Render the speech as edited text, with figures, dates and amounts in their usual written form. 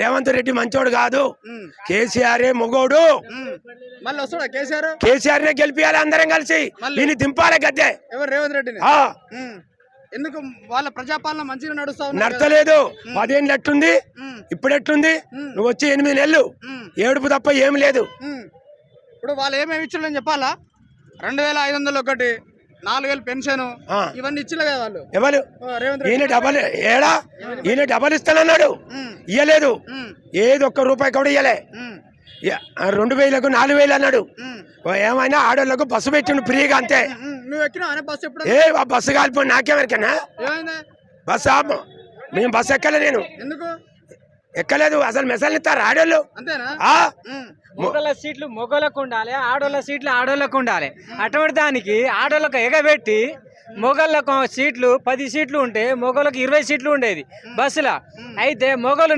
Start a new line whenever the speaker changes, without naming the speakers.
రేవంత్ రెడ్డి మంచోడు కాదు, కేసీఆర్ మొగోడు.
మళ్ళీ వస్తాడా కేసీఆర్?
కేసీఆర్ నే గెలిపియాలి, అందరం కలిసి దీన్ని దింపాలి గద్దె.
ఎవరు? రేవంత్ రెడ్డిని. ఎందుకు వాళ్ళ ప్రజాపాలన మంచిగా
నడతలేదు? 10 ఏళ్ళు ఎట్టుంది, ఇప్పుడు ఎట్టుంది? నువ్వు వచ్చి 8 నెలలు ఏడుపు తప్ప ఏం లేదు.
ఇప్పుడు వాళ్ళు ఏమేమి ఇచ్చారని చెప్పాలా? 2500 ఒకటి, 4000 పెన్షన్, ఇవన్నీ ఇచ్చిలే కదా వాళ్ళు.
ఎవరు? ఈయన డబల్ ఏడా? ఈయన డబల్ ఇస్తానన్నాడు, ఇయ్యలేదు. ఏది ఒక్క రూపాయి కూడా ఇయ్యలే. 2000కు 4000 అన్నాడు. ఏమైనా ఆడోళ్ళకు బస్సు పెట్టిండు ఫ్రీగా, అంతే. ఏ బస్సు కాలిపోయి నాకేమరికన్నా బస్సు మేము బస్సు ఎక్కలే, నేను ఎక్కలేదు. అసలు మెసలు ఇస్తారు ఆడోళ్ళు.
మొగల సీట్లు మొగలకు ఉండాలి, ఆడోళ్ళ సీట్లు ఆడోళ్ళకు ఉండాలి. అటువంటి దానికి ఆడోళ్ళకు ఎగబెట్టి మొగళ్ళకు సీట్లు 10 సీట్లు ఉంటే మొగలకు 20 సీట్లు ఉండేది బస్సులో. అయితే మొగలు